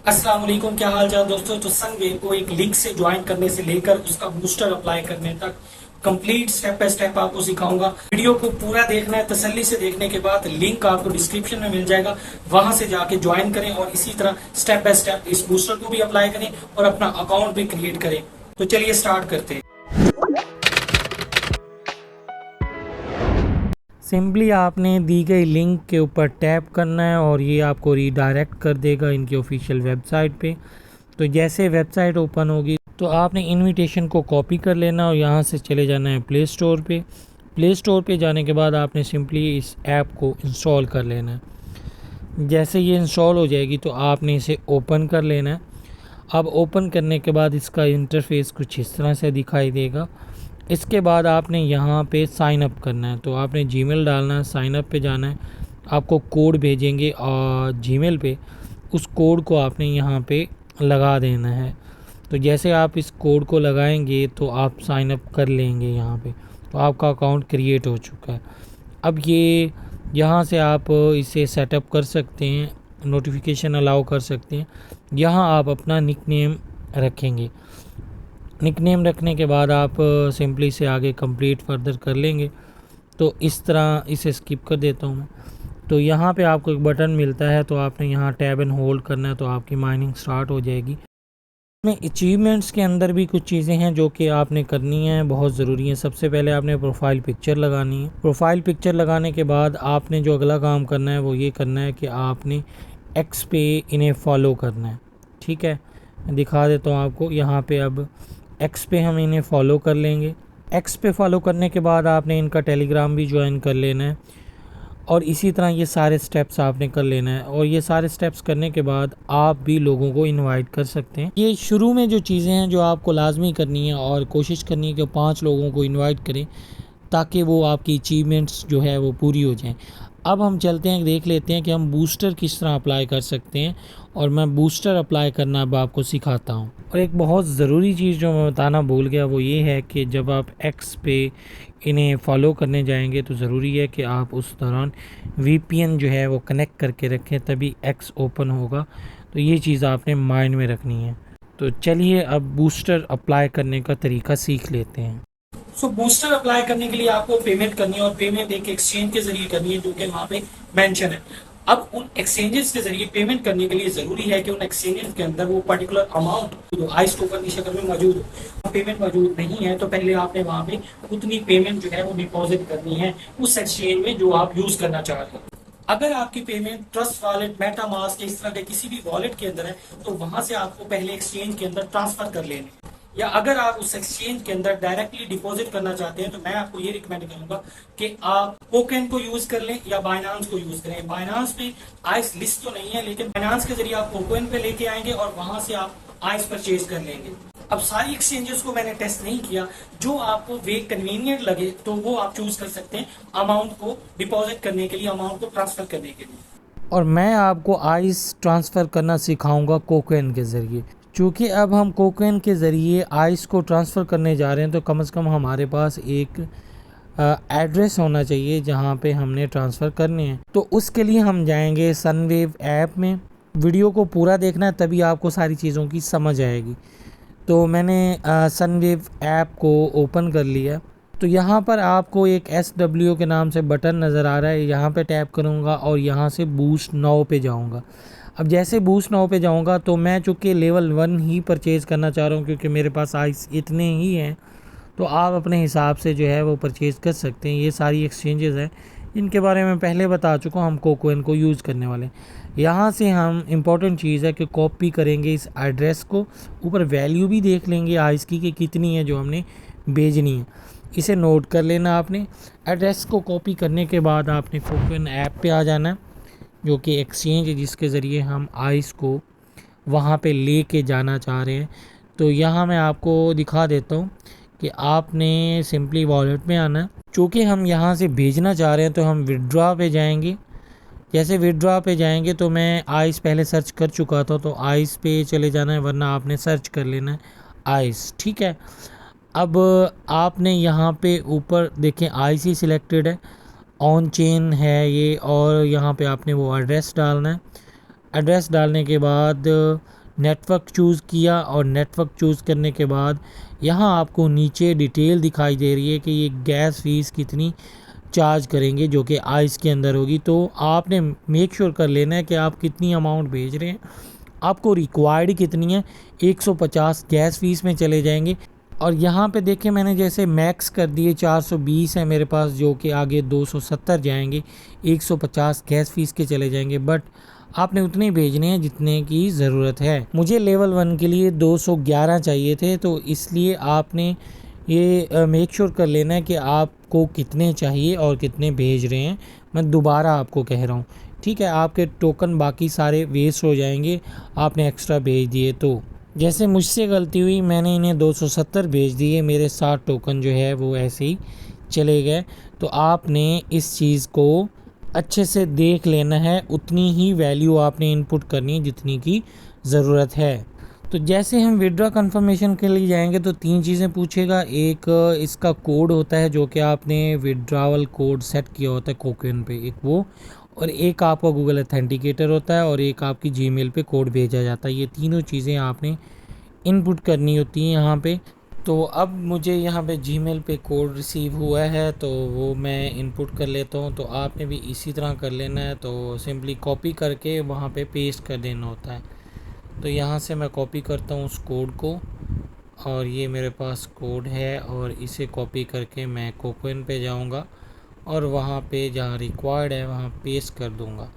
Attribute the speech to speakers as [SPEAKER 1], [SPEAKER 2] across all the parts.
[SPEAKER 1] अस्सलाम वालेकुम, क्या हाल चाल दोस्तों। तो सनवेव को एक लिंक से ज्वाइन करने से लेकर उसका बूस्टर अप्लाई करने तक कंप्लीट स्टेप बाय स्टेप आपको सिखाऊंगा। वीडियो को पूरा देखना है, तसल्ली से देखने के बाद लिंक आपको डिस्क्रिप्शन में मिल जाएगा, वहां से जाके ज्वाइन करें और इसी तरह स्टेप बाय स्टेप इस बूस्टर को भी अप्लाई करें और अपना अकाउंट भी क्रिएट करें। तो चलिए स्टार्ट करते हैं।
[SPEAKER 2] सिंपली आपने दी गई लिंक के ऊपर टैप करना है और ये आपको रीडायरेक्ट कर देगा इनकी ऑफिशियल वेबसाइट पे। तो जैसे वेबसाइट ओपन होगी तो आपने इनविटेशन को कॉपी कर लेना और यहाँ से चले जाना है प्ले स्टोर पे। प्ले स्टोर पे जाने के बाद आपने सिंपली इस ऐप को इंस्टॉल कर लेना है। जैसे ये इंस्टॉल हो जाएगी तो आपने इसे ओपन कर लेना है। अब ओपन करने के बाद इसका इंटरफेस कुछ इस तरह से दिखाई देगा। इसके बाद आपने यहाँ पे साइन अप करना है, तो आपने जीमेल डालना है, साइन अप पे जाना है, आपको कोड भेजेंगे और जीमेल पे उस कोड को आपने यहाँ पे लगा देना है। तो जैसे आप इस कोड को लगाएंगे तो आप साइन अप कर लेंगे यहाँ पे, तो आपका अकाउंट क्रिएट हो चुका है। अब ये यहाँ से आप इसे सेटअप कर सकते हैं, नोटिफिकेशन अलाउ कर सकते हैं। यहाँ आप अपना निकनेम रखेंगे। निकनेम रखने के बाद आप सिंपली से आगे कंप्लीट फर्दर कर लेंगे। तो इस तरह इसे स्किप कर देता हूँ मैं। तो यहाँ पे आपको एक बटन मिलता है, तो आपने यहाँ टैब एंड होल्ड करना है, तो आपकी माइनिंग स्टार्ट हो जाएगी। में अचीवमेंट्स के अंदर भी कुछ चीज़ें हैं जो कि आपने करनी है, बहुत ज़रूरी है। सबसे पहले आपने प्रोफाइल पिक्चर लगानी है। प्रोफाइल पिक्चर लगाने के बाद आपने जो अगला काम करना है वो ये करना है कि आपने एक्स पे इन्हें फॉलो करना है। ठीक है, मैं दिखा देता हूँ आपको। यहाँ पे अब एक्स पे हम इन्हें फॉलो कर लेंगे। एक्स पे फॉलो करने के बाद आपने इनका टेलीग्राम भी ज्वाइन कर लेना है और इसी तरह ये सारे स्टेप्स आपने कर लेना है। और ये सारे स्टेप्स करने के बाद आप भी लोगों को इनवाइट कर सकते हैं। ये शुरू में जो चीज़ें हैं जो आपको लाजमी करनी है और कोशिश करनी है कि 5 लोगों को इनवाइट करें ताकि वो आपकी अचीवमेंट्स जो है वो पूरी हो जाएं। अब हम चलते हैं, देख लेते हैं कि हम बूस्टर किस तरह अप्लाई कर सकते हैं और मैं बूस्टर अप्लाई करना अब आपको सिखाता हूं। और एक बहुत ज़रूरी चीज़ जो मैं बताना भूल गया वो ये है कि जब आप एक्स पे इन्हें फॉलो करने जाएंगे तो ज़रूरी है कि आप उस दौरान वीपीएन जो है वो कनेक्ट करके रखें, तभी एक्स ओपन होगा। तो ये चीज़ आपने माइंड में रखनी है। तो चलिए अब बूस्टर अप्लाई करने का तरीका सीख लेते हैं।
[SPEAKER 1] सो बूस्टर अप्लाई करने के लिए आपको पेमेंट करनी है और पेमेंट एक एक्सचेंज के जरिए करनी है जो कि वहां पे मेंशन है। अब उन एक्सचेंजेस के जरिए पेमेंट करने के लिए जरूरी है कि उन एक्सचेंजेस के अंदर वो पर्टिकुलर अमाउंट जो आइस टोकन की शक्ल में मौजूद हो। पेमेंट मौजूद नहीं है तो पहले आपने वहां पे उतनी पेमेंट जो है वो डिपॉजिट करनी है उस एक्सचेंज में जो आप यूज करना चाह रहे हैं। अगर आपकी पेमेंट ट्रस्ट वॉलेट, मेटामास्क इस तरह के किसी भी वॉलेट के अंदर है तो वहां से आपको पहले एक्सचेंज के अंदर ट्रांसफर कर लेने। या अगर आप उस एक्सचेंज के अंदर डायरेक्टली डिपॉजिट करना चाहते हैं तो मैं आपको ये रिकमेंड करूंगा कि आप टोकन को यूज कर लें या बाइनांस को यूज करें। बाइनांस पे आइस लिस्ट तो नहीं है, लेकिन बाइनांस के जरिए आप टोकन पे लेके आएंगे और वहां से आप आइस परचेज कर लेंगे। अब सारी एक्सचेंजेस को मैंने टेस्ट नहीं किया, जो आपको वे कन्वीनियंट लगे तो वो आप चूज कर सकते हैं अमाउंट को डिपॉजिट करने के लिए, अमाउंट को ट्रांसफर करने के लिए।
[SPEAKER 2] और मैं आपको आइस ट्रांसफ़र करना सिखाऊंगा कोकेन के ज़रिए। चूँकि अब हम कोकेन के ज़रिए आइस को ट्रांसफ़र करने जा रहे हैं तो कम से कम हमारे पास एक एड्रेस होना चाहिए जहाँ पे हमने ट्रांसफ़र करने हैं। तो उसके लिए हम जाएंगे सनवेव ऐप में। वीडियो को पूरा देखना है, तभी आपको सारी चीज़ों की समझ आएगी। तो मैंने सनवेव ऐप को ओपन कर लिया। तो यहाँ पर आपको एक SW के नाम से बटन नज़र आ रहा है, यहाँ पे टैप करूँगा और यहाँ से बूस्ट नाउ पे जाऊँगा। अब जैसे बूस्ट नाउ पे जाऊँगा तो मैं चूँकि लेवल 1 ही परचेज़ करना चाह रहा हूँ क्योंकि मेरे पास आइस इतने ही हैं, तो आप अपने हिसाब से जो है वो परचेज़ कर सकते हैं। ये सारी एक्सचेंजेस हैं, इनके बारे में पहले बता चुका हूँ। हम कोकोइन को यूज़ करने वाले यहाँ से हम इम्पॉर्टेंट चीज़ है कि कॉपी करेंगे इस एड्रेस को, ऊपर वैल्यू भी देख लेंगे आइस की कि कितनी है जो हमने भेजनी है। इसे नोट कर लेना आपने। एड्रेस को कॉपी करने के बाद आपने कोकोइन ऐप पे आ जाना है, जो कि एक्सचेंज है जिसके ज़रिए हम आइस को वहाँ पे ले के जाना चाह रहे हैं। तो यहाँ मैं आपको दिखा देता हूँ कि आपने सिंपली वॉलेट में आना है। चूँकि हम यहाँ से भेजना चाह रहे हैं तो हम विड्रॉ पे जाएंगे। जैसे विड्रॉ पे जाएंगे तो मैं आइस पहले सर्च कर चुका था, तो आइस पे चले जाना है, वरना आपने सर्च कर लेना है आइस। ठीक है, अब आपने यहाँ पे ऊपर देखें आइस ही सिलेक्टेड है, ऑन चेन है ये, और यहाँ पे आपने वो एड्रेस डालना है। एड्रेस डालने के बाद नेटवर्क चूज़ किया और नेटवर्क चूज़ करने के बाद यहाँ आपको नीचे डिटेल दिखाई दे रही है कि ये गैस फीस कितनी चार्ज करेंगे जो कि आइस के अंदर होगी। तो आपने मेक श्योर कर लेना है कि आप कितनी अमाउंट भेज रहे हैं, आपको रिक्वायर्ड कितनी है। 150 गैस फीस में चले जाएंगे। और यहाँ पे देखें मैंने जैसे मैक्स कर दिए 420 है मेरे पास, जो कि आगे 270 जाएंगे, 150 गैस फीस के चले जाएंगे। बट आपने उतने भेजने हैं जितने की ज़रूरत है। मुझे लेवल 1 के लिए 211 चाहिए थे, तो इसलिए आपने ये मेक श्योर कर लेना है कि आपको कितने चाहिए और कितने भेज रहे हैं। मैं दोबारा आपको कह रहा हूँ, ठीक है। आपके टोकन बाकी सारे वेस्ट हो जाएंगे आपने एक्स्ट्रा भेज दिए तो। जैसे मुझसे गलती हुई, मैंने इन्हें 270 भेज दिए, मेरे 60 टोकन जो है वो ऐसे ही चले गए। तो आपने इस चीज़ को अच्छे से देख लेना है, उतनी ही वैल्यू आपने इनपुट करनी है जितनी की ज़रूरत है। तो जैसे हम विड्रॉ कंफर्मेशन के लिए जाएंगे तो 3 चीज़ें पूछेगा। एक इसका कोड होता है जो कि आपने विड्रॉवल कोड सेट किया होता है कोकविन पे, एक वो, और एक आपका गूगल अथेंटिकेटर होता है, और एक आपकी जीमेल पे कोड भेजा जाता है। ये तीनों चीज़ें आपने इनपुट करनी होती हैं यहाँ पे। तो अब मुझे यहाँ पे जीमेल पे कोड रिसीव हुआ है तो वो मैं इनपुट कर लेता हूँ। तो आपने भी इसी तरह कर लेना है। तो सिंपली कॉपी करके वहाँ पे पेस्ट कर देना होता है। तो यहाँ से मैं कॉपी करता हूँ उस कोड को, और ये मेरे पास कोड है, और इसे कॉपी करके मैं कोकविन पे जाऊँगा और वहाँ पे जहाँ रिक्वायर्ड है वहाँ पेस्ट कर दूँगा।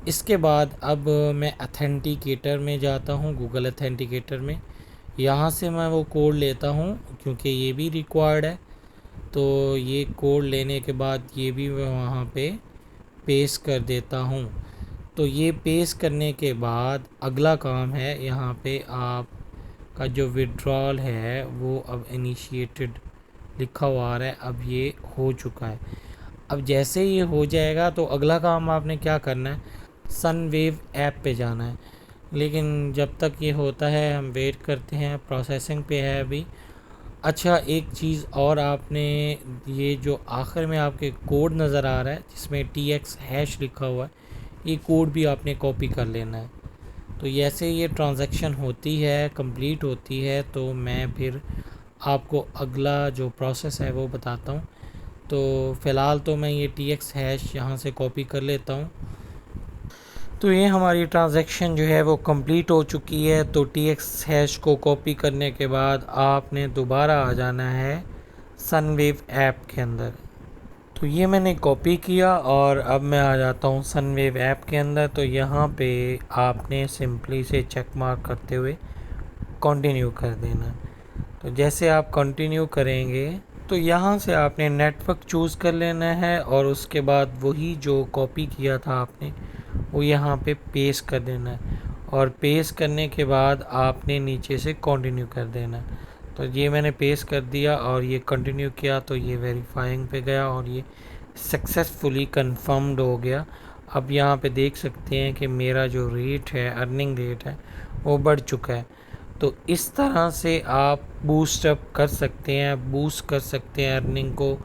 [SPEAKER 2] इसके बाद अब मैं अथेंटिकेटर में जाता हूँ, गूगल अथेंटिकेटर में। यहाँ से मैं वो कोड लेता हूँ क्योंकि ये भी रिक्वायर्ड है। तो ये कोड लेने के बाद ये भी मैं वहाँ पे पेस्ट कर देता हूँ। तो ये पेस्ट करने के बाद अगला काम है, यहाँ पे आपका जो विड्रॉल है वो अब इनिशिएटेड लिखा हुआ आ रहा है, अब ये हो चुका है। अब जैसे ये हो जाएगा तो अगला काम आपने क्या करना है, सनवेव ऐप पे जाना है। लेकिन जब तक ये होता है हम वेट करते हैं, प्रोसेसिंग पे है अभी। अच्छा, एक चीज़ और, आपने ये जो आखिर में आपके कोड नज़र आ रहा है जिसमें TX# लिखा हुआ है, ये कोड भी आपने कॉपी कर लेना है। तो जैसे ये ट्रांजैक्शन होती है, कंप्लीट होती है, तो मैं फिर आपको अगला जो प्रोसेस है वो बताता हूँ। तो फ़िलहाल तो मैं ये TX# यहाँ से कॉपी कर लेता हूँ। तो ये हमारी ट्रांजैक्शन जो है वो कंप्लीट हो चुकी है। तो TX# को कॉपी करने के बाद आपने दोबारा आ जाना है सनवेव ऐप के अंदर। तो ये मैंने कॉपी किया और अब मैं आ जाता हूँ सनवेव ऐप के अंदर। तो यहाँ पे आपने सिंपली से चेक मार्क करते हुए कंटिन्यू कर देना। तो जैसे आप कंटिन्यू करेंगे तो यहाँ से आपने नेटवर्क चूज़ कर लेना है, और उसके बाद वही जो कॉपी किया था आपने वो यहाँ पे पेस्ट कर देना है, और पेस्ट करने के बाद आपने नीचे से कंटिन्यू कर देना है। तो ये मैंने पेस्ट कर दिया और ये कंटिन्यू किया, तो ये वेरीफाइंग पे गया और ये सक्सेसफुली कंफर्म्ड हो गया। अब यहाँ पे देख सकते हैं कि मेरा जो रेट है, अर्निंग रेट है, वो बढ़ चुका है। तो इस तरह से आप बूस्ट अप कर सकते हैं, बूस्ट कर सकते हैं अर्निंग को।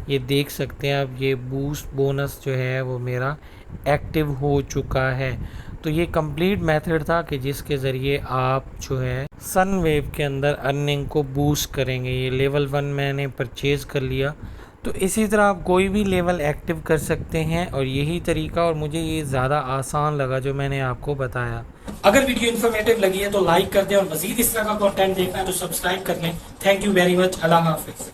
[SPEAKER 2] ये देख सकते हैं अब ये बूस्ट बोनस जो है वो मेरा एक्टिव हो चुका है। तो ये कंप्लीट मेथड था कि जिसके ज़रिए आप जो है सनवेव के अंदर अर्निंग को बूस्ट करेंगे। ये लेवल 1 मैंने परचेज़ कर लिया। तो इसी तरह आप कोई भी लेवल एक्टिव कर सकते हैं, और यही तरीका, और मुझे ये ज़्यादा आसान लगा जो मैंने आपको बताया।
[SPEAKER 1] अगर वीडियो इन्फॉर्मेटिव लगी है तो लाइक कर दें, और मजीद इस तरह का कंटेंट देखना है तो सब्सक्राइब कर लें। Thank you very much. अल्लाह हाफिज़।